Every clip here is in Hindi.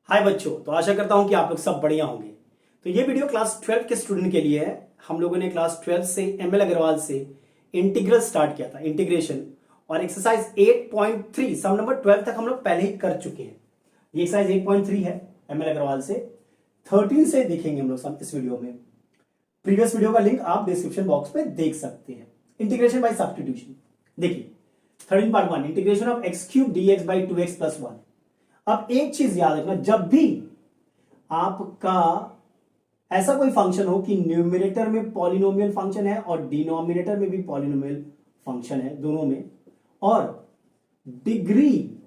हाय बच्चों, तो आशा करता हूं कि आप लोग सब बढ़िया होंगे। तो ये वीडियो क्लास 12 के स्टूडेंट के लिए है। हम लोगों ने क्लास 12 से एमएल अग्रवाल से इंटीग्रल स्टार्ट किया था, इंटीग्रेशन, और एक्सरसाइज 8.3 सम नंबर 12 तक हम लोग पहले ही कर चुके हैं। ये एक्सरसाइज 8.3 है एमएल अग्रवाल से। 13 से देखेंगे हम लोग सब इस वीडियो में। प्रीवियस वीडियो का लिंक आप डिस्क्रिप्शन बॉक्स में देख सकते हैं। इंटीग्रेशन बाय सब्स्टिट्यूशन देखिए, 13 part 1 integration of x cube D x by 2x plus 1। अब एक चीज याद रखना, जब भी आपका ऐसा कोई फंक्शन हो कि न्यूमरेटर में पॉलिनोमियल फंक्शन है और डिनोमिनेटर में भी पॉलिनोमियल फंक्शन है, दोनों में, और डिग्री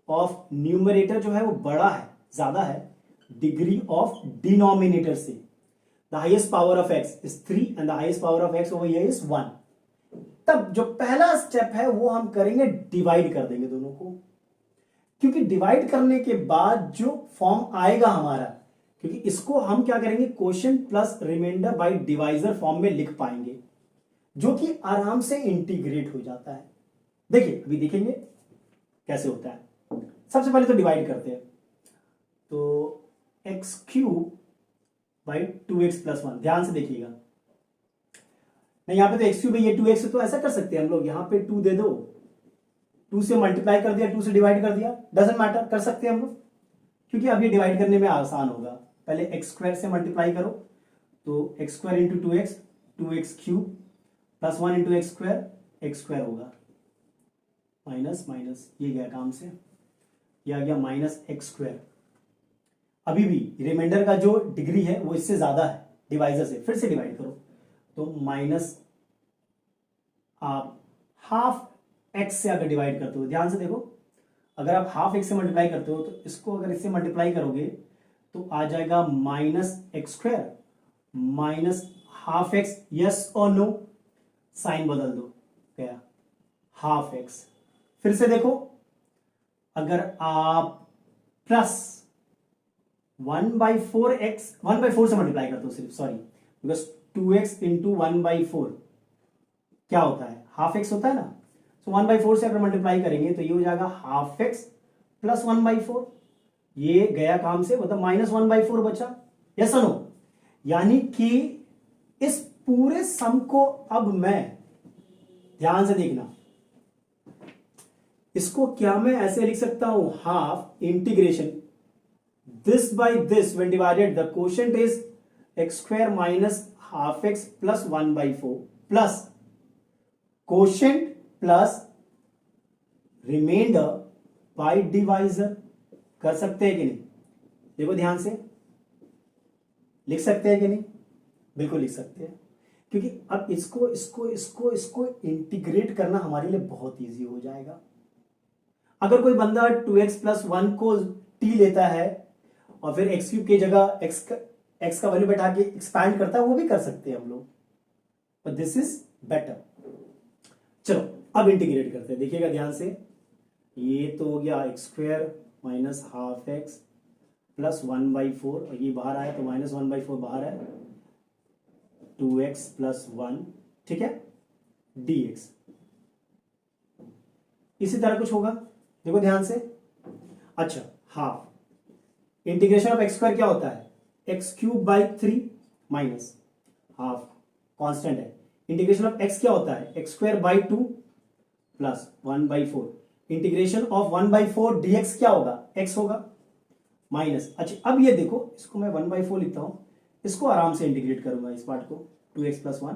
ऑफ न्यूमरेटर जो है वो बड़ा है, ज्यादा है डिग्री ऑफ डिनोमिनेटर से। The highest power of x is 3 and the highest power of x over here is 1। तब जो पहला स्टेप है वो हम करेंगे, डिवाइड कर देंगे दोनों को, क्योंकि डिवाइड करने के बाद जो फॉर्म आएगा हमारा, क्योंकि इसको हम क्या करेंगे, quotient plus remainder by divisor form में लिख पाएंगे, जो कि आराम से इंटीग्रेट हो जाता है। देखिए अभी देखेंगे कैसे होता है। सबसे पहले तो डिवाइड करते हैं, तो x cube by 2x plus 1, ध्यान से देखिएगा। नहीं, यहां पे तो एक्स क्यूब है, ये 2x है, तो ऐसा कर सकते हैं हम लोग, यहां पे 2 दे दो, 2 से मल्टीप्लाई कर दिया, 2 से डिवाइड कर दिया, डजंट मैटर, कर सकते हैं हम लोग, क्योंकि अब ये डिवाइड करने में आसान होगा। पहले एक्स स्क्वायर से मल्टीप्लाई करो, तो x square into 2x, 2x cube plus 1 into x square होगा, माइनस माइनस ये गया काम से, ये आ गया माइनस एक्स स्क्वायर। अभी भी रिमाइंडर का जो डिग्री है वो इससे ज्यादा है डिवाइजर से, फिर से डिवाइड करो, तो माइनस आप हाफ एक्स से अगर डिवाइड करते हो, ध्यान से देखो, अगर आप हाफ एक्स से मल्टीप्लाई करते हो तो इसको अगर इससे मल्टीप्लाई करोगे तो आ जाएगा minus x square minus half x. Yes और नो, साइन बदल दो, क्या हाफ एक्स। फिर से देखो, अगर आप प्लस 1/4 एक्स 1/4 से मल्टीप्लाई करते हो सिर्फ, सॉरी, बिकॉज 2x इंटू 1/4 क्या होता है, हाफ एक्स होता है ना। तो 1/4 से अगर मल्टीप्लाई करेंगे तो ये हो जाएगा हाफ एक्स प्लस 1/4, ये गया काम से, मतलब माइनस 1/4 बचा। यस नो, यानी कि इस पूरे सम को अब मैं, ध्यान से देखना, इसको क्या मैं ऐसे लिख सकता हूं, half integration this by this when divided the quotient is x square minus half x plus 1/4 plus quotient plus remainder by divisor. कर सकते हैं कि नहीं, देखो ध्यान से, लिख सकते हैं कि नहीं, बिल्कुल लिख सकते हैं, क्योंकि अब इसको इसको इसको इसको इंटीग्रेट करना हमारे लिए बहुत इजी हो जाएगा। अगर कोई बंदा 2x प्लस 1 को t लेता है और फिर एक्स क्यूब की जगह एक्स का वैल्यू बैठा के एक्सपैंड करता है, वो भी कर सकते हैं हम लोग, बट दिस इज बेटर। चलो अब इंटीग्रेट करते हैं, देखिएगा ध्यान से, ये तो हो गया x square minus half x plus 1/4, और ये बाहर आया तो माइनस 1/4 बाहर है, 2x प्लस 1, ठीक है, dx। इसी तरह कुछ होगा, देखो ध्यान से। अच्छा, half integration of x square क्या होता है, x cube by 3 minus half constant है। इंटीग्रेशन ऑफ एक्स क्या होता है, x square by 2 plus 1/4। Integration of 1/4 dx क्या होगा, x होगा, माइनस। अच्छा अब ये देखो, इसको मैं 1/4 लिखता हूं, इसको आराम से इंटीग्रेट करूंगा, इस पार्ट को 2x प्लस 1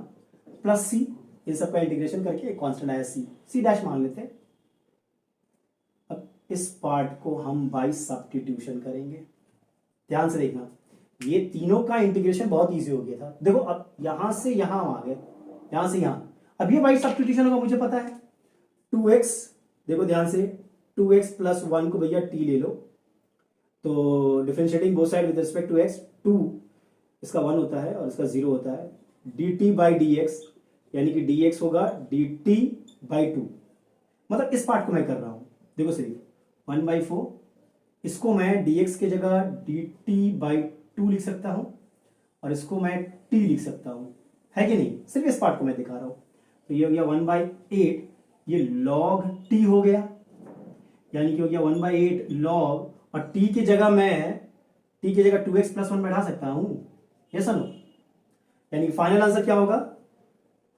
प्लस c, इन सबका इंटीग्रेशन करके एक कांस्टेंट आया c डैश मान लेते हैं। अब इस पार्ट को हम बाय सब्स्टिट्यूशन करेंगे, ध्यान से देखना, ये तीनों का इंटीग्रेशन बहुत इजी हो गया था। देखो अब यहां से यहां आ गए, यहां से यहां, अब ये बाई सब्स्टिट्यूशन होगा, मुझे पता है 2x, देखो ध्यान से, 2x प्लस 1 को भैया t ले लो, तो differentiating both side with respect to x, 2 इसका 1 होता है और इसका 0 होता है, dt बाई dx, यानी कि dx होगा dt बाई 2। मतलब इस पार्ट को मैं कर रहा हूं, देखो सिर्फ 1/4, इसको मैं dx के जगह dt बाई 2 लिख सकता हूं, और इसको मैं t लिख सकता हूं, है कि नहीं, सिर्फ इस पार्ट को मैं दिखा रहा हूं। तो ये हो गया 1/8, ये log t हो गया, यानी कि हो गया 1/8 log, और t की जगह मैं t की जगह 2x प्लस 1 बैठा सकता हूं, ये सुनो। यानी फाइनल आंसर क्या होगा,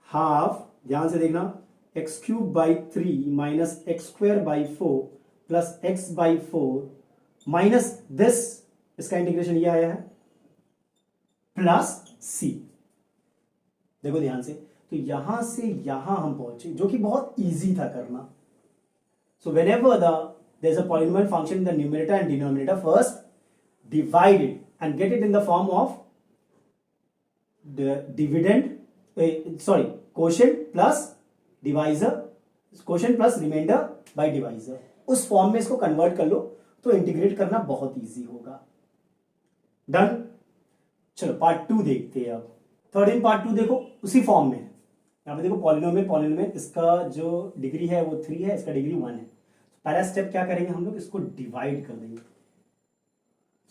हाफ, ध्यान से देखना, x cube by 3 minus x square by 4 plus x by 4 minus this, इसका इंटीग्रेशन ये आया है, प्लस सी। देखो ध्यान से, तो यहां से यहां हम पहुंचे, जो कि बहुत इजी था करना। सो whenever there's a polynomial function in the numerator and denominator, first divide it and get it in the form of the quotient plus divisor, quotient plus remainder by divisor, उस फॉर्म में इसको कन्वर्ट कर लो तो इंटीग्रेट करना बहुत इजी होगा। डन। चलो पार्ट 2 देखते हैं अब। थर्ड इन पार्ट 2 देखो उसी फॉर्म में, यहां पे देखो पॉलिनोमियल, इसका जो डिग्री है वो 3 है, इसका डिग्री 1 है। पहला स्टेप क्या करेंगे हम लोग, इसको डिवाइड कर देंगे।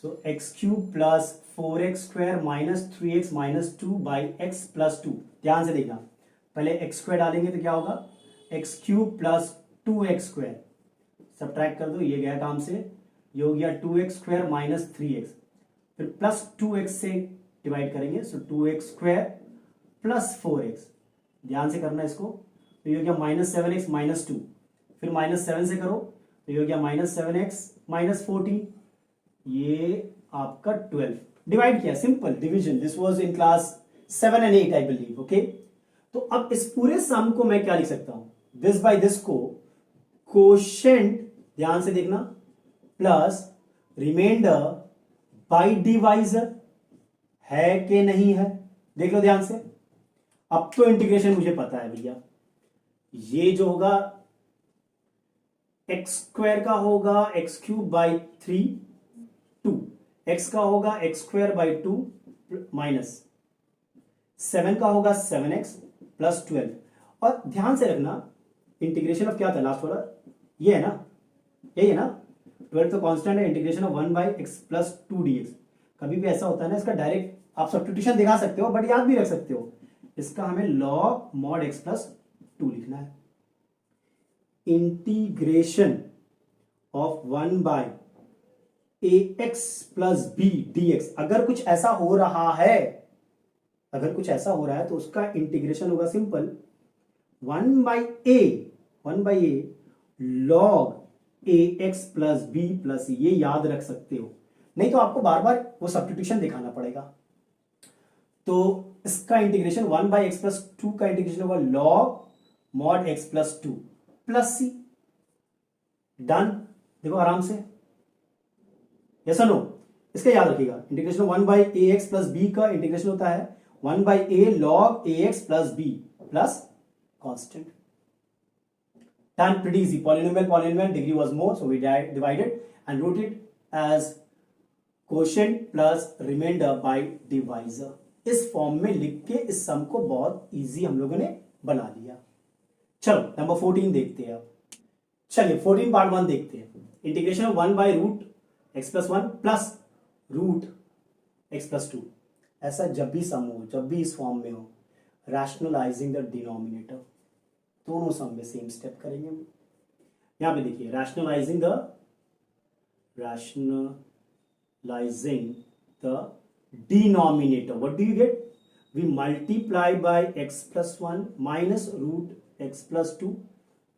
So x cube plus 4x square minus 3x minus 2 by x plus 2। ध्यान से देखना, पहले एक्स स्क्वायर डालेंगे तो क्या होगा, x cube plus 2x square, subtract कर दो, ये गया काम से, ये हो गया 2x स्क्वायर माइनस 3x, फिर प्लस 2x से डिवाइड करेंगे, सो 2x स्क्वायर प्लस 4x, ध्यान से करना इसको, तो ये हो गया माइनस 7x माइनस 2, फिर माइनस 7 से करो तो ये हो गया माइनस 7x माइनस 14, ये आपका 12। डिवाइड किया, simple division, this was in class 7 and 8 I believe, okay. तो अब इस पूरे सम को मैं क्या लिख सकता हूं, दिस बाय दिस को कोशेंट, ध्यान से देखना, प्लस रिमाइंडर बाय डिवाइजर, है कि नहीं है, देख लो ध्यान से। अब तो इंटीग्रेशन मुझे पता है भैया, ये जो होगा एक्स स्क्वायर का होगा एक्स क्यूब बाई 3 2, एक्स का होगा एक्स स्क्वायर बाई 2 माइनस 7 का होगा 7x प्लस 12। और ध्यान से रखना इंटीग्रेशन ऑफ क्या था लास्ट वाला, ये है ना, यही है ना, 12 तो कांस्टेंट है, integration of 1 by x plus 2 dx। कभी भी ऐसा होता है ना, इसका डायरेक्ट आप सब्स्टिट्यूशन दिखा सकते हो बट याद भी रख सकते हो, इसका हमें लॉग मॉड x प्लस 2 लिखना है। Integration of 1 by ax plus b dx, अगर कुछ ऐसा हो रहा है, अगर कुछ ऐसा हो रहा है तो उसका इंटीग्रेशन होगा simple 1 by a log ax plus b plus, ये याद रख सकते हो, नहीं तो आपको बार बार वो सब्स्टिट्यूशन दिखाना पड़ेगा। तो इसका इंटीग्रेशन 1 बाई एक्स प्लस 2 का इंटीग्रेशन होगा log mod x plus 2 plus c। Done. देखो आराम से, यस और नो, इसका याद रखिएगा, integration 1 by a x plus b का इंटीग्रेशन होता है 1 by a log a x plus b plus constant. Done, pretty easy. Polynomial, degree was more, so we divided and wrote it as quotient plus remainder by divisor। इस फॉर्म में लिख के इस सम को बहुत इजी हम लोगों ने बना दिया। चलो नंबर 14 देखते हैं अब। चलिए 14 पार्ट 1 देखते हैं। Integration of 1 by root x plus 1 plus root x plus 2। ऐसा जब भी सम हो, जब भी इस फॉर्म में हो, रैशनलाइजिंग द डिनोमिनेटर, दोनों सम में सेम स्टेप करेंगे हम। यहां पे देखिए rationalising the denominator, what do you get, we multiply by x plus 1 minus root x plus 2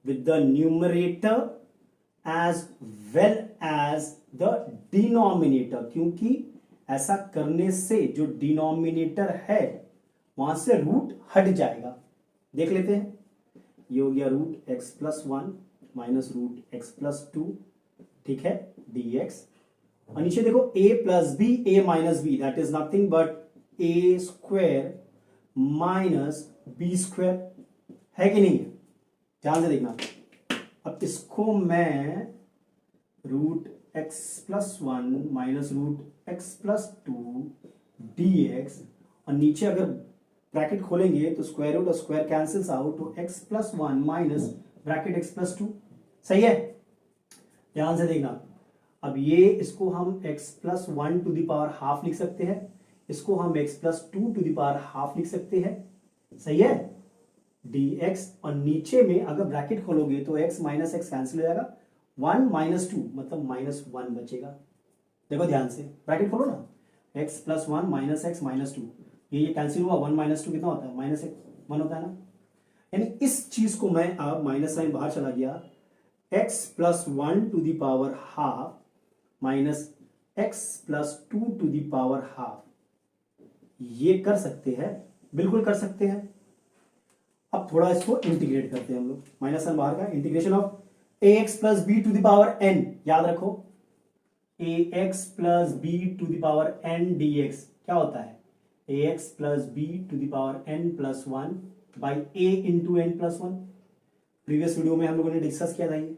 with the numerator as well as the denominator, क्योंकि ऐसा करने से जो डिनोमिनेटर है वहां से रूट हट जाएगा। देख लेते हैं, ये हो गया root x plus 1 minus root x plus 2, ठीक है, dx। और नीचे देखो a plus b, a minus b, that is nothing but a square minus b square, है कि नहीं? ध्यान से देखना। अब इसको मैं root x plus 1 minus root x plus 2 dx, और नीचे अगर ब्रैकेट खोलेंगे तो स्क्वायर रूट और स्क्वायर कैंसिल्स आउट, तो x plus 1 minus bracket x plus 2, सही है? ध्यान से देखना। अब ये इसको हम x plus 1 to the power half लिख सकते हैं, इसको हम x plus 2 to the power half लिख सकते हैं, सही है, dx। और नीचे में अगर ब्रैकेट खोलोगे तो x माइनस एक्स कैंसिल हो जाएगा, 1 माइनस टू मतलब -1 बचेगा। देखो ध्यान से, ब्रैकेट खोलो ना, x plus 1 minus x minus two, ये कैंसिल हुआ, 1 माइनस टू कितना होता है, -1 होता है ना। यानी इस चीज को मैं अब माइनस साइन बाहर चला गया, x plus 1 to the power half minus x plus 2 to the power half, ये कर सकते हैं, बिल्कुल कर सकते हैं। अब थोड़ा इसको इंटीग्रेट करते हैं हम लोग, माइनस साइन बाहर का, integration of ax plus b to the power n, याद रखो ax plus b to the power n dx क्या होता है, ax plus b to the power n plus 1 by a into n plus 1। Previous video में हम लोगों ने डिस्कस किया था ये,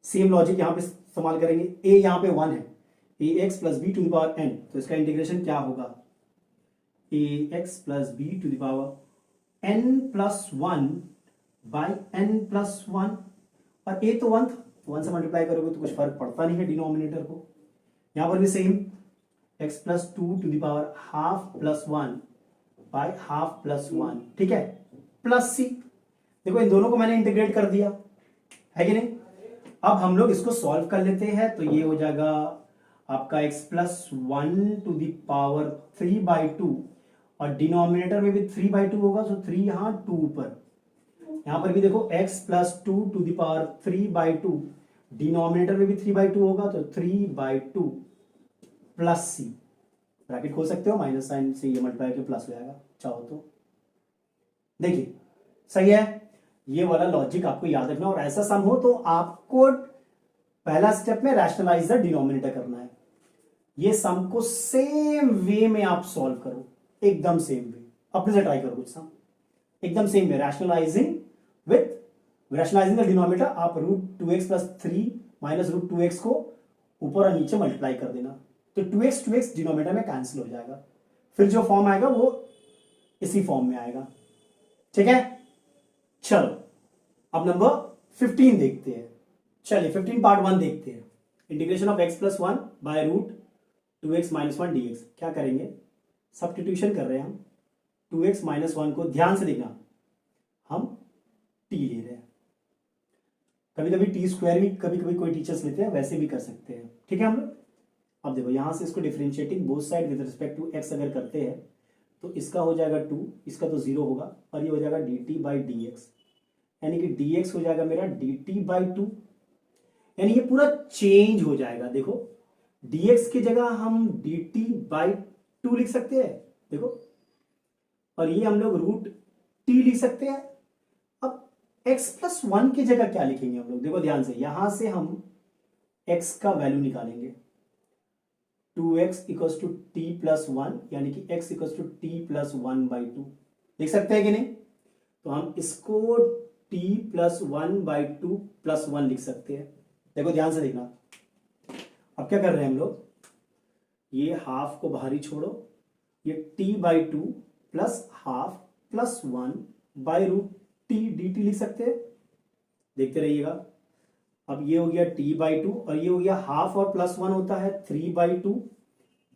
सेम लॉजिक यहां पे इस्तेमाल करेंगे। a यहां पे 1 है, ax plus b to the power n, तो इसका इंटीग्रेशन क्या होगा, ax plus b to the power n plus 1 by n plus 1, और a तो 1 था, 1 से मल्टीप्लाई करोगे तो कुछ फर्क पड़ता नहीं है डिनोमिनेटर को। यहां पर भी same, x plus 2 to the power half plus 1 by half plus 1, ठीक है, प्लस c। देखो इन दोनों को मैंने इंटीग्रेट कर दिया है कि नहीं। अब हम लोग इसको सॉल्व कर लेते हैं, तो ये हो जाएगा आपका x plus 1 to the power 3 by 2, और डिनोमिनेटर में भी 3 बाई 2 होगा, तो 3 यहां 2 ऊपर, यहां पर भी देखो x plus 2 to the power 3 by 2, denominator में भी 3 बाई 2 होगा, तो 3 बाई 2 प्लस सी, ब्रैकेट खोल सकते हो, माइनस साइन से ये मल्टीप्लाई करके प्लस हो जाएगा चाहो तो। देखिए सही है, ये वाला लॉजिक आपको याद रखना, और ऐसा सम हो तो आपको पहला स्टेप में रैशनलाइज द डिनोमिनेटर करना है। ये सम को सेम वे में आप सॉल्व करो, एकदम सेम वे, अपने से ट्राई करो कुछ सम एकदम same way, rationalising the denominator. आप √2x प्लस 3 माइनस √2x को ऊपर और नीचे मल्टीप्लाई कर देना, तो 2x डिनोमिनेटर में कैंसिल हो जाएगा, फिर जो फॉर्म आएगा वो इसी फॉर्म में आएगा, ठीक है। चलो अब नंबर 15 देखते हैं, चलिए 15 पार्ट 1 देखते हैं। Integration of x plus 1 by √2x minus 1 dx, क्या करेंगे, सब्स्टिट्यूशन कर रहे हैं हम, 2x माइनस 1 को ध्यान से देखना, हम t ले रहे हैं, कभी कभी टी स्क्वायर भी कभी कभी कोई टीचर्स लेते हैं, वैसे भी कर सकते हैं, ठीक है हम लोग। अब देखो यहां से इसको differentiating both side with respect to x अगर करते हैं, तो इसका हो जाएगा 2, इसका तो 0 होगा, और ये हो जाएगा dt बाई डी एक्स, यानी कि dx हो जाएगा मेरा dt बाई 2, यानी ये पूरा चेंज हो जाएगा। देखो dx की जगह हम dt बाई 2 लिख सकते हैं, देखो, और ये हम लोग √t लिख सकते हैं। अब x प्लस 1 की जगह क्या लिखेंगे हम लोग, देखो ध्यान से, यहां से हम x का वैल्यू निकालेंगे, 2x equals to t plus 1, यानी कि x equals to t plus 1 by 2, लिख सकते हैं कि नहीं। तो हम इसको t प्लस 1 बाई 2 प्लस 1 लिख सकते हैं। देखो ध्यान से देखना, अब क्या कर रहे हैं हम लोग, ये हाफ को बाहर ही छोड़ो, ये t by 2 plus half plus 1 by √t dt लिख सकते हैं, देखते रहिएगा। अब ये हो गया t बाई 2, और ये हो गया हाफ और प्लस 1 होता है 3 बाई 2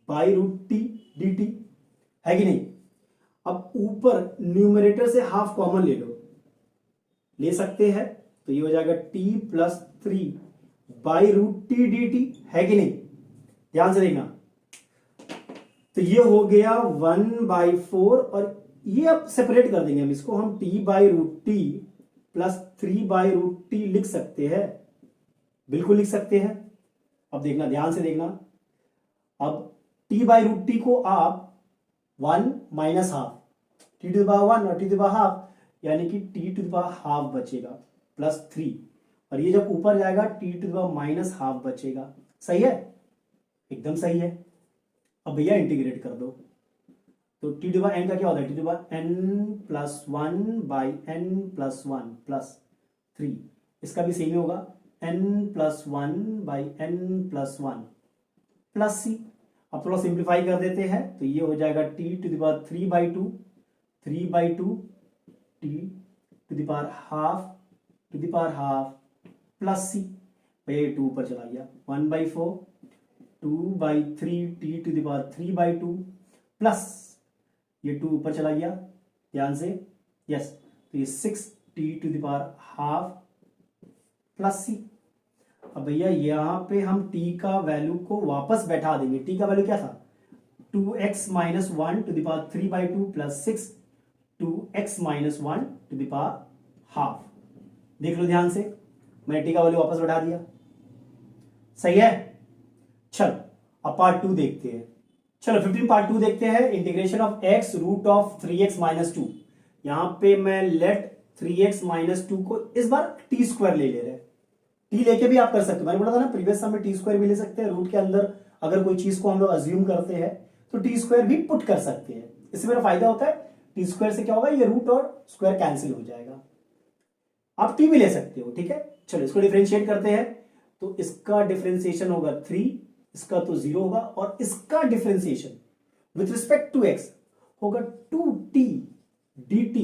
बाई √t dt, है कि नहीं। अब ऊपर न्यूमरेटर से हाफ कॉमन ले लो, ले सकते हैं, तो ये हो जाएगा t plus 3 by √t dt, है कि नहीं, ध्यान से देखना। तो ये हो गया 1/4, और ये अब सेपरेट कर देंगे हम इसको, हम t by √t plus 3 by √t लिख सकते हैं, बिल्कुल लिख सकते हैं। अब देखना, ध्यान से देखना, अब t बाई √t को आप 1 minus half, t to the power 1 और t to the power half, यानी कि t to the power half बचेगा प्लस 3, और ये जब ऊपर जाएगा t to the power minus half बचेगा, सही है, एकदम सही है। अब भैया इंटीग्रेट कर दो, तो t to the power n का क्या होता है, t to the power n plus 1 by n plus 1 plus 3, इसका भी सेम ही होगा, n plus 1 by n plus 1 plus c। अब थोड़ा सिंप्लीफाई कर देते हैं, तो ये हो जाएगा t to the power 3 by 2 t to the power half plus c, भैया ये 2 ऊपर चला गया, 1/4 2/3 t to the power 3 by 2 plus ये 2 ऊपर चला गया, ध्यान से, यस, तो ये 6 t to the power half plus c। अब भैया यहाँ पे हम t का वैल्यू को वापस बैठा देंगे। t का वैल्यू क्या था, 2x minus one two the power 3/2 plus 6 2x minus one two the power half. देख लो ध्यान से, मैंने t का वैल्यू वापस बैठा दिया, सही है। चलो अब पार्ट 2 देखते हैं। चलो 15 पार्ट 2 देखते हैं। Integration of x root of 3x minus 2। यहां पे मैं लेट 3x माइनस 2 को इस बार टी स्क्वायर ले रहे हैं। टी लेके भी आप कर सकते हो, मैंने बोला था ना प्रीवियस सम में टी स्क्वायर भी ले सकते हैं। रूट के अंदर अगर कोई चीज को हम लोग अज्यूम करते हैं तो टी स्क्वायर भी पुट कर सकते हैं। इससे मेरा फायदा होता है, टी स्क्वायर से क्या होगा, ये रूट और स्क्वायर कैंसिल हो जाएगा। आप टी भी ले सकते हो, ठीक है। चलो इसको डिफरेंशिएट करते हैं। तो इसका डिफरेंशिएशन होगा 3, इसका तो 0 होगा, और इसका differentiation with respect to x होगा 2t dt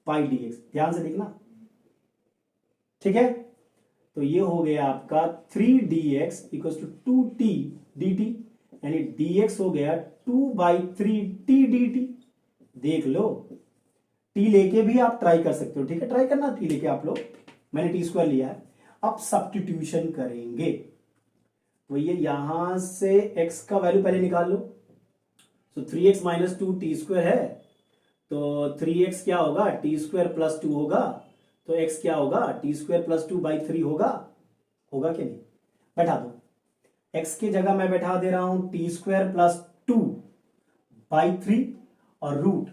बाई dx। ध्यान से देखना, ठीक है। तो ये हो गया आपका 3dx equal to 2t dt, यानी dx हो गया 2/3t dt। देख लो, t लेके भी आप ट्राई कर सकते हो, ठीक है। ट्राई करना t लेके आप लोग, मैंने टी स्क्वायर लिया है। अब सब्स्टिट्यूशन करेंगे तो ये यहां से x का वैल्यू पहले निकाल लो। तो 3x माइनस 2 टी स्क्वायर है, तो 3x क्या होगा, टी स्क्वायर प्लस 2 होगा। तो x क्या होगा, टी स्क्वायर प्लस 2/3 होगा। होगा कि नहीं, बैठा दो। x की जगह मैं बैठा दे रहा हूं टी स्क्वायर प्लस 2/3 और रूट,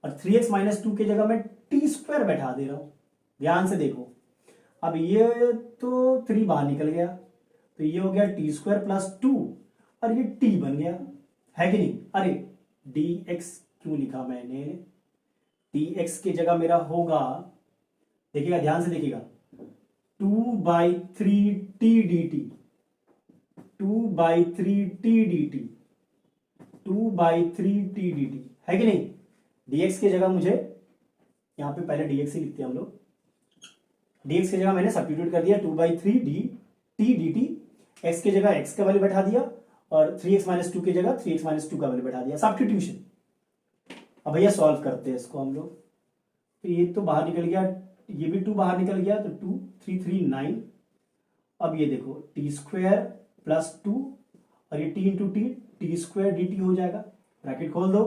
और 3x माइनस 2 की जगह मैं टी स्क्वायर बैठा दे रहा हूं। ध्यान से देखो, अब ये तो 3 बाहर निकल गया, तो ये हो गया टी स्क्वायर प्लस 2 और ये t बन गया, है कि नहीं। अरे dx क्यों लिखा मैंने, dx की जगह मेरा होगा, देखिएगा ध्यान से देखिएगा, 2/3t dt, 2/3t dt, 2/3t dt, है कि नहीं। dx की जगह मुझे यहां पे पहले dx ही लिखते हैं हम लोग। dx की जगह मैंने सब्स्टिट्यूट कर दिया 2/3t dt, x की जगह x का वैल्यू बैठा दिया, और 3x माइनस 2 की जगह 3x माइनस 2 का वैल्यू बैठा दिया, सब्स्टिट्यूशन। अब भैया सॉल्व करते हैं इसको हम लोग। तो ये तो बाहर निकल गया, ये भी 2 बाहर निकल गया, तो 2 3 3 9। अब ये देखो टी स्क्वायर प्लस 2 और ये t into T square dt हो जाएगा, ब्रैकेट खोल दो।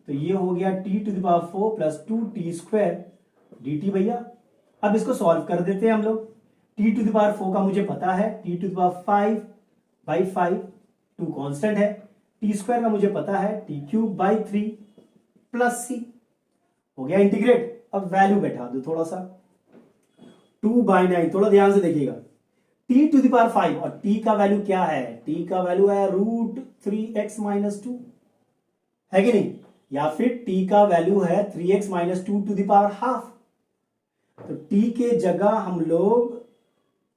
तो ये हो गया t to the power 4 plus 2t square dt भैया। अब इसको सॉल्व कर देते हैं हम लोग। t टू द पावर 4 का मुझे पता है, t to the power 5/5, 2 constant है। t स्क्वायर का मुझे पता है, t³/3 प्लस c। हो गया इंटीग्रेट। अब वैल्यू बैठा दो थोड़ा सा, 2/9। थोड़ा ध्यान से देखिएगा, t टू द पावर 5 और t का वैल्यू क्या है, t का वैल्यू है रूट 3x माइनस 2, है कि नहीं। या फिर t का वैल्यू है 3x minus 2 to the power half. तो t के जगह हम लोग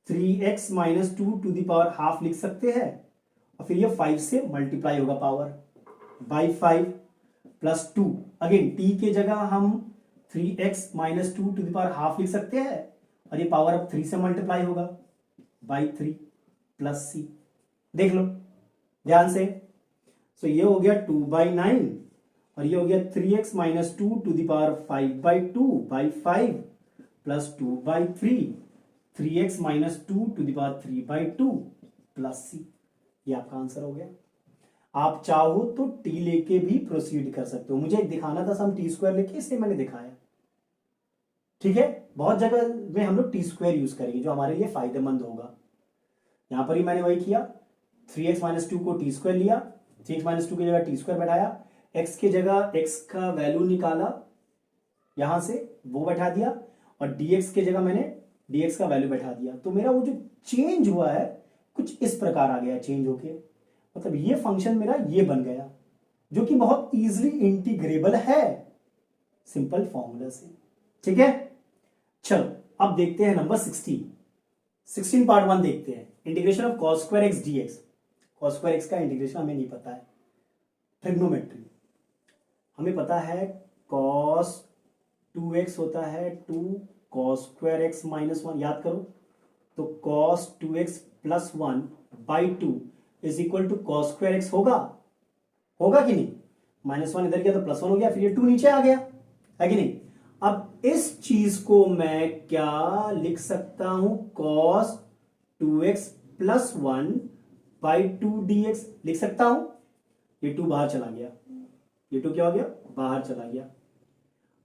3x minus 2 to the power half लिख सकते हैं, और फिर ये 5 से मल्टीप्लाई होगा power by 5 plus 2। Again t के जगह हम 3x minus 2 to the power half लिख सकते हैं, और ये पावर अब 3 से मल्टीप्लाई होगा बाई 3 प्लस c। देख लो ध्यान से। सो ये हो गया 2/9 और ये हो गया 3x minus 2 to the power 5/2 by 5 plus 2/3, 3x minus 2 to the power 3/2 plus c। ये आपका आंसर हो गया। आप चाहो तो t लेके भी प्रोसीड कर सकते हो। मुझे दिखाना था सम टी स्क्वायर लेके, इसलिए मैंने दिखाया, ठीक है। बहुत जगह में हम लोग टी स्क्वायर यूज करेंगे जो हमारे लिए फायदेमंद होगा। यहां पर ही मैंने वही किया, 3x माइनस 2 को टी स्क्वायर लिया, 3x माइनस 2 की जगह टी स्क्वायर बैठाया, x की जगह x का वैल्यू निकाला, यहां से वो बैठा दिया, और dx की जगह मैंने dx का वैल्यू बैठा दिया। तो मेरा वो जो चेंज हुआ है कुछ इस प्रकार आ गया चेंज होके, मतलब ये फंक्शन मेरा ये बन गया, जो कि बहुत इजीली इंटीग्रेबल है सिंपल फॉर्मूला से, ठीक है। चलो अब देखते हैं नंबर 16 पार्ट 1 देखते हैं। Integration of cos square x dx। cos square x का इंटीग्रेशन हमें नहीं पता है। ट्रिग्नोमेट्री हमें पता है, cos 2x होता है 2 cos स्क्वायर x माइनस 1, याद करो। तो cos 2x plus 1/2 is equal to cos square x होगा, होगा कि नहीं। -1 इधर गया तो +1 हो गया, फिर ये 2 नीचे आ गया, है कि नहीं। अब इस चीज को मैं क्या लिख सकता हूं, cos 2x प्लस 1/2 dx लिख सकता हूं। ये 2 बाहर चला गया, ये 2 क्या हो गया, बाहर चला गया।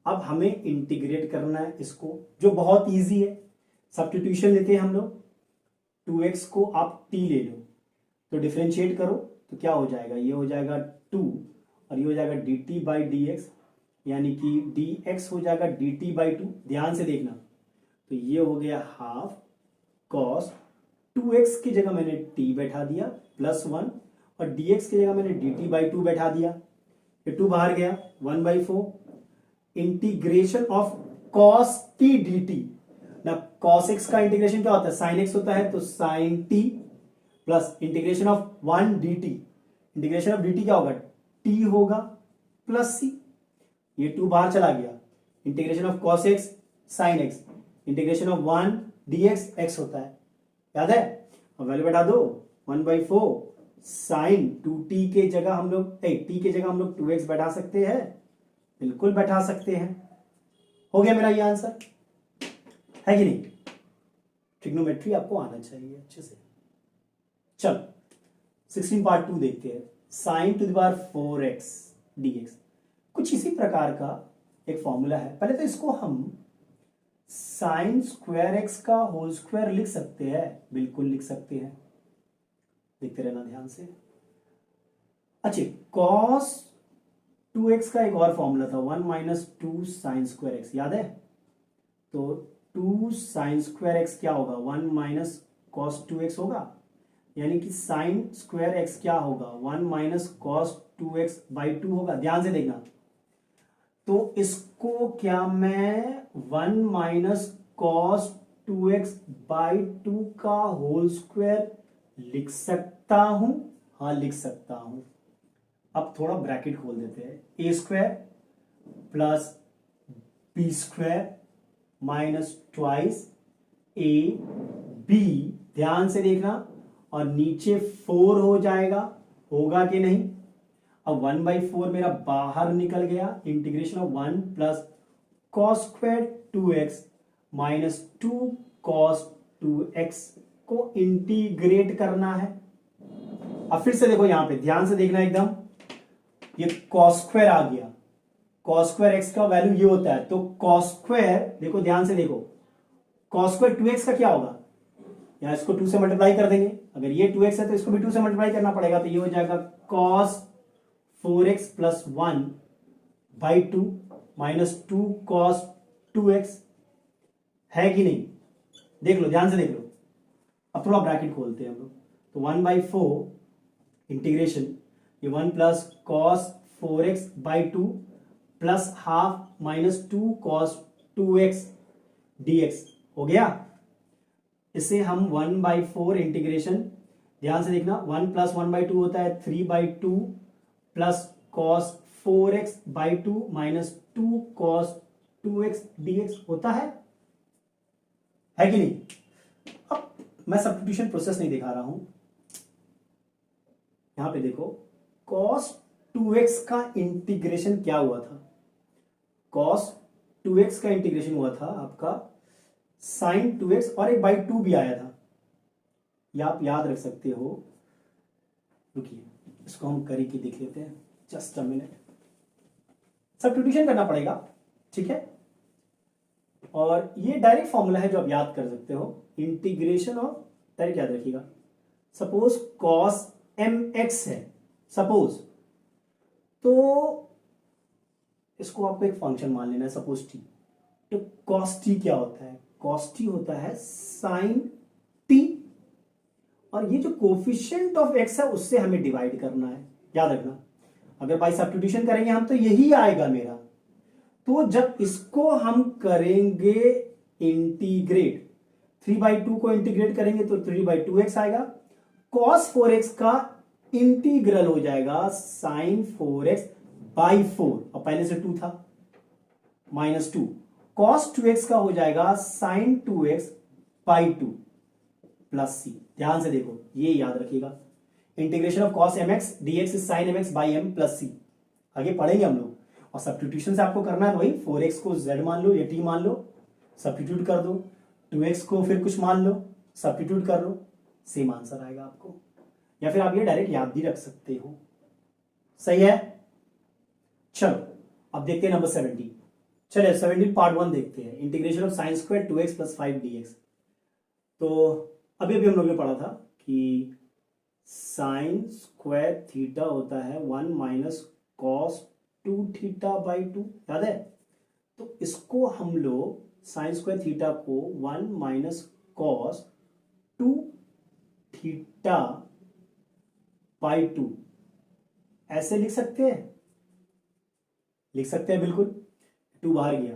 अब हमें इंटीग्रेट करना है इसको, जो बहुत इजी है। सब्स्टिट्यूशन लेते हैं हम लोग, 2x को आप t ले लो, तो डिफरेंशिएट करो तो क्या हो जाएगा, ये हो जाएगा 2 और ये हो जाएगा dt/dx, यानी कि dx हो जाएगा dt/2। ध्यान से देखना, तो ये हो गया हाफ कॉस 2x की जगह मैंने t बैठा दिया प्लस 1 और dx की जगह मैंने dt/2 बैठा दिया। ये 2 बाहर गया, 1/4 integration of cos t dt। ना cos x का इंटीग्रेशन क्या होता है, sin x होता है, तो sin t plus integration of 1 dt। Integration of dt क्या होगा, t होगा प्लस c। ये 2 बाहर चला गया, integration of cos x sin x, integration of 1 dx x होता है, याद है। अब वैल्यू बैठा दो, 1/4 साइन 2t के जगह हम लोग t के जगह हम लोग 2x बैठा सकते हैं, बिल्कुल बैठा सकते हैं। हो गया मेरा ये आंसर, है कि नहीं। ट्रिग्नोमेट्री आपको आना चाहिए अच्छे से। चलो 16 पार्ट 2 देखते हैं। Sign to the power 4x dx, कुछ इसी प्रकार का एक फॉर्मूला है। पहले तो इसको हम साइन स्क्वायर एक्स का होल स्क्वायर लिख सकते हैं, बिल्कुल लिख सकते हैं, देखते रहना ध्यान से। अच्छा, कॉस 2x का एक और फॉर्मूला था, 1 - 2 साइन स्क्वायर एक्स, याद है। तो 2 साइन स्क्वायर एक्स क्या होगा, 1 - कॉस 2x होगा, यानी कि साइन स्क्वायर एक्स क्या होगा, 1 - कॉस 2x/2 होगा। ध्यान से देखना, तो इसको क्या मैं 1 - कॉस 2x/2 का होल स्क्वायर लिख सकता हूं, हाँ लिख सकता हूं। अब थोड़ा ब्रैकेट खोल देते हैं, a square plus b square minus twice a b, ध्यान से देखना, और नीचे 4 हो जाएगा, होगा कि नहीं। अब 1/4 मेरा बाहर निकल गया, integration of 1 plus cos square 2x minus 2 cos 2x को इंटीग्रेट करना है। अब फिर से देखो, यहां पे ध्यान से देखना एकदम, ये कॉस स्क्वायर आ गया, कॉस स्क्वायर एक्स का वैल्यू ये होता है, तो कॉस स्क्वायर, देखो ध्यान से देखो, कॉस स्क्वायर 2x का क्या होगा, या इसको 2 से मल्टीप्लाई कर देंगे। अगर ये 2x है तो इसको भी 2 से मल्टीप्लाई करना पड़ेगा, तो ये हो जाएगा cos 4x plus 1/2 minus 2 cos 2x, है कि नहीं। देख लो, ध्यान से देख लो। अब थोड़ा ब्रैकेट खोलते हैं हम लोग, तो 1/4 इंटीग्रेशन, ये 1 plus cos 4x/2 plus half minus 2 cos 2x dx हो गया। इसे हम 1/4 इंटीग्रेशन, ध्यान से देखना, 1 प्लस 1/2 होता है 3/2 plus cos 4x/2 minus 2 cos 2x dx होता है कि नहीं। अब मैं सब्स्टिट्यूशन प्रोसेस नहीं दिखा रहा हूं, यहां पे देखो, कॉस 2x का इंटीग्रेशन क्या हुआ था, कॉस 2x का इंटीग्रेशन हुआ था आपका साइन 2x और एक बाई 2 भी आया था, या आप याद रख सकते हो। रुकिए, इसको हम करके देख लेते हैं, जस्ट अ मिनट। सब्स्टिट्यूशन करना पड़ेगा, ठीक है, और ये डायरेक्ट फॉर्मूला है जो आप याद कर सकते हो, इंटीग्रेशन ऑफ, डायरेक्ट याद रखिएगा। सपोज कॉस mx है, सपोज, तो इसको आपको एक फंक्शन मान लेना है, सपोज t। तो cos t क्या होता है, cos t होता है sin t, और ये जो कोफिशिएंट ऑफ x है उससे हमें डिवाइड करना है, याद रखना। अगर बाय सब्स्टिट्यूशन करेंगे हम तो यही आएगा मेरा, तो जब इसको हम करेंगे इंटीग्रेट, 3/2 को इंटीग्रेट करेंगे तो 3/2x आएगा, cos 4x का इंटीग्रल हो जाएगा sin 4x/4, और पहले से 2 था, माइनस 2, cos 2x का हो जाएगा sin 2x/2 प्लस c। ध्यान से देखो, ये याद रखिएगा, integration of cos mx dx is sin mx by m plus c। आगे पढ़ेंगे हम लोग, और सब्स्टिट्यूशन से आपको करना है वही, 4x को z मान लो या t मान लो, सब्स्टिट्यूट कर दो, 2x को फिर कुछ मान लो, सब्स्टिट्यूट कर लो, सेम आंसर आएगा आपको, या फिर आप ये डायरेक्ट याद भी रख सकते हो। सही है। चलो अब देखते हैं नंबर 17। चलिए 17 पार्ट 1 देखते हैं, integration of sine square 2x plus 5dx। तो अभी अभी हम लोग ने पढ़ा था कि साइन स्क्वायर थीटा होता है 1 माइनस कॉस 2 थीटा बाई 2, याद है। तो इसको हम लोग साइन स्क्वायर थीटा को 1 माइनस कॉस 2 थीटा बाई 2 ऐसे लिख सकते हैं, लिख सकते हैं बिल्कुल। 2 बाहर गया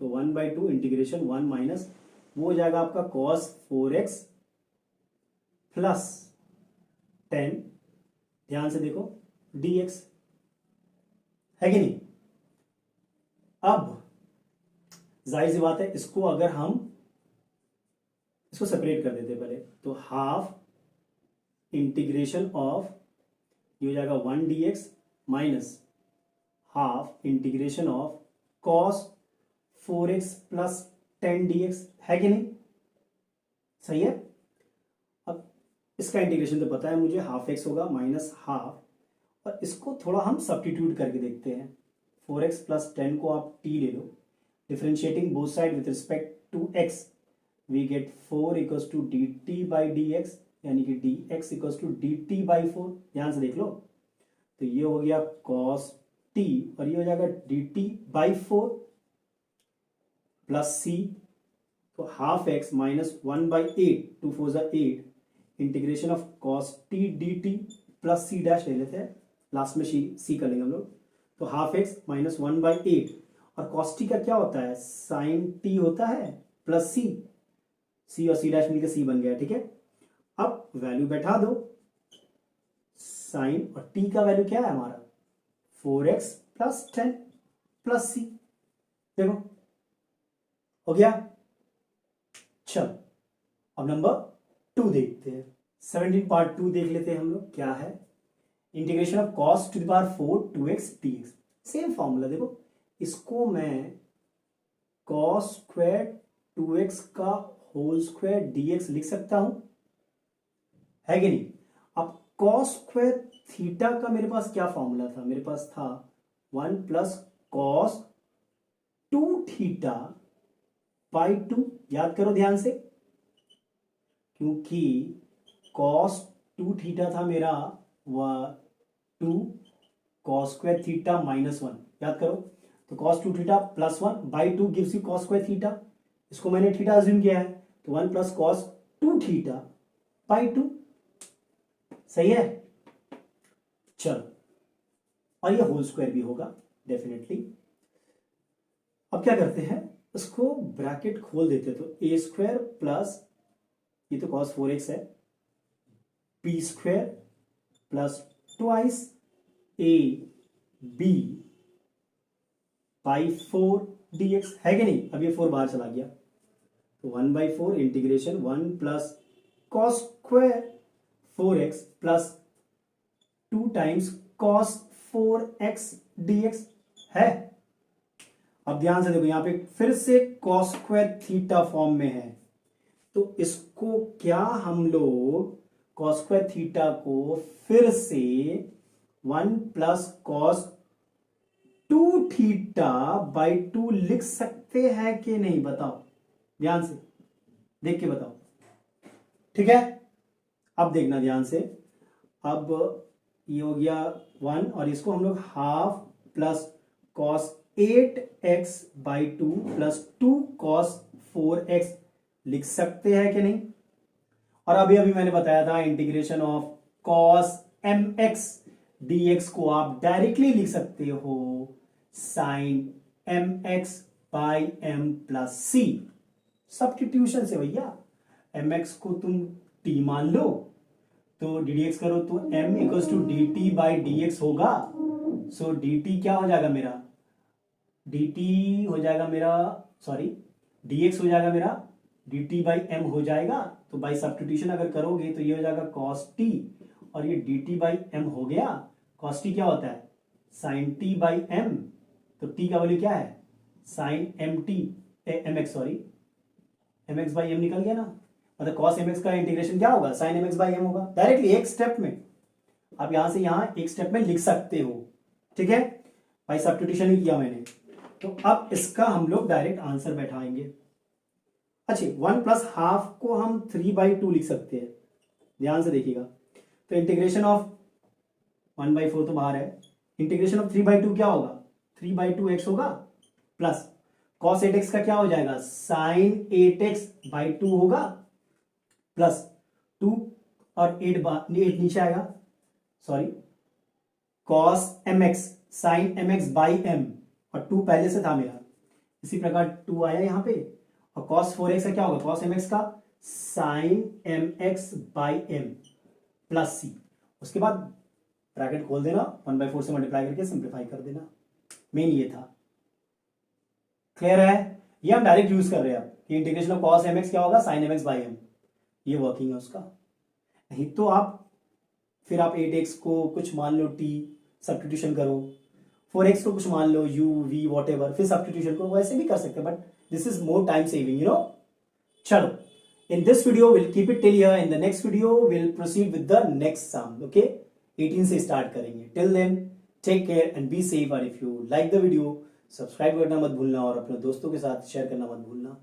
तो 1/2 इंटीग्रेशन 1 माइनस वो हो जाएगा आपका cos 4x प्लस 10, ध्यान से देखो, dx, है कि नहीं। अब जाहिर सी बात है, इसको अगर हम इसको सेपरेट कर देते पहले, तो हाफ इंटीग्रेशन ऑफ ये हो जाएगा 1 dx minus half integration of cos 4x plus 10 dx, है कि नहीं। सही है। अब इसका इंटीग्रेशन तो पता है मुझे, हाफ x होगा माइनस हाफ, और इसको थोड़ा हम सब्स्टिट्यूट करके देखते हैं। 4x प्लस 10 को आप t ले लो, differentiating both side with respect to x, we get 4 equals to dt by dx, यानी कि dx equals to dt by 4। ध्यान से देख लो, तो ये हो गया cos t और ये हो जाएगा dt बाई 4 प्लस c, तो half x minus 1/8, 2 4 8, integration of cos t dt plus c dash ले लेते हैं, लास्ट में c कर लेंगे हम लोग। तो हाफ x माइनस 1/8, और cos t का क्या होता है, साइन t होता है प्लस c और c डैश मिलकर c बन गया, ठीक है। अब वैल्यू बैठा दो, साइन और t का वैल्यू क्या है हमारा 4x प्लस 10 प्लस c, देखो हो गया। चलो अब नंबर 2 देखते हैं, 17 पार्ट 2 देख लेते हैं हम लोग, क्या है। Integration of cos to the power 4 2x dx, same formula देखो, इसको मैं cos स्क्वायर 2x का होल स्क्वायर dx लिख सकता हूं, है कि नहीं। अब cos स्क्वायर थीटा का मेरे पास क्या फॉर्मूला था, मेरे पास था 1 प्लस कॉस 2 थीटा बाई 2, याद करो ध्यान से, क्योंकि cos 2 थीटा था मेरा 2 cos स्क्वायर थीटा माइनस 1, याद करो। तो cos 2 theta plus 1 by 2 gives you cos square theta, इसको मैंने थीटा अज्यूम किया है, तो 1 प्लस cos 2 थीटा बाई 2, सही है। चलो, और ये होल स्क्वायर भी होगा डेफिनेटली। अब क्या करते हैं, इसको ब्रैकेट खोल देते, तो ए स्क्वायर प्लस ये तो cos 4x है, b square plus twice a b by 4 dx, है कि नहीं। अब ये 4 बाहर चला गया, तो 1/4 integration 1 plus cos square 4x plus 2 times cos 4x dx, है। अब ध्यान से देखो, यहां पे फिर से cos स्क्वायर थीटा फॉर्म में है, तो इसको क्या हम लोग cos स्क्वायर थीटा को फिर से 1 प्लस cos 2 थीटा बाई 2 लिख सकते हैं कि नहीं, बताओ, ध्यान से देख के बताओ, ठीक है। अब देखना ध्यान से, अब ये हो गया 1, और इसको हम लोग half plus cos 8x by 2 plus 2 cos 4x लिख सकते हैं कि नहीं। और अभी अभी मैंने बताया था integration of cos mx dx को आप डायरेक्टली लिख सकते हो sine mx by m plus c, substitution से भैया। mx को तुम t मान लो, तो ddx करो तो m equals to dt by dx होगा। सो dt क्या हो जाएगा मेरा, dt हो जाएगा मेरा, सॉरी dx हो जाएगा मेरा dt बाई m हो जाएगा। तो बाई सब्स्टिट्यूशन अगर करोगे तो ये हो जाएगा cos t, और ये dt बाई m हो गया। cos t क्या होता है, sin t बाई m, तो t का वैल्यू क्या है, sin mt mx, sorry mx by m निकल गया ना, मतलब cos mx का इंटीग्रेशन क्या होगा, sin mx बाई m होगा। डायरेक्टली एक स्टेप में आप यहां से यहां एक स्टेप में लिख सकते हो, ठीक है भाई, सब्स्टिट्यूशन ही किया मैंने। तो अब इसका हम लोग डायरेक्ट आंसर बैठाएंगे। अच्छा, 1+हाफ को हम 3/2 लिख सकते हैं, ध्यान से देखिएगा। तो इंटीग्रेशन ऑफ 1/4 तो बाहर है, इंटीग्रेशन ऑफ 3/2 क्या होगा, 3/2x होगा, प्लस cos 8x का क्या हो जाएगा, sin 8x/2 होगा, प्लस 2 और 8 नीचे आएगा, sorry, cos mx sin mx/m और 2 पहले से था मेरा, इसी प्रकार 2 आया यहां पे, और cos 4x का क्या होगा, cos mx का sin mx/m प्लस c, उसके बाद ब्रैकेट खोल देना, 1/4 से मल्टीप्लाई करके सिंप्लीफाई कर देना। मेन ये था, क्लियर है। ये हम डायरेक्ट यूज कर रहे हैं अब कि इंटीग्रेशन ऑफ cos mx क्या होगा, sin mx/m, ये वर्किंग है उसका। नहीं तो आप फिर आप 8x को कुछ मान लो t, सब्स्टिट्यूशन करो, 4x को कुछ मान लो u v वॉट एवर, फिर सब्स्टिट्यूशन करो, वैसे भी कर सकते हैं, but this is more time saving, you know. चलो, in this video we'll keep it till here, in the next video we'll proceed with the next sum, okay, 18 से स्टार्ट करेंगे। till then take care and be safe, और if you like the video subscribe करना मत भूलना और अपने दोस्तों के साथ शेयर करना मत भूलना।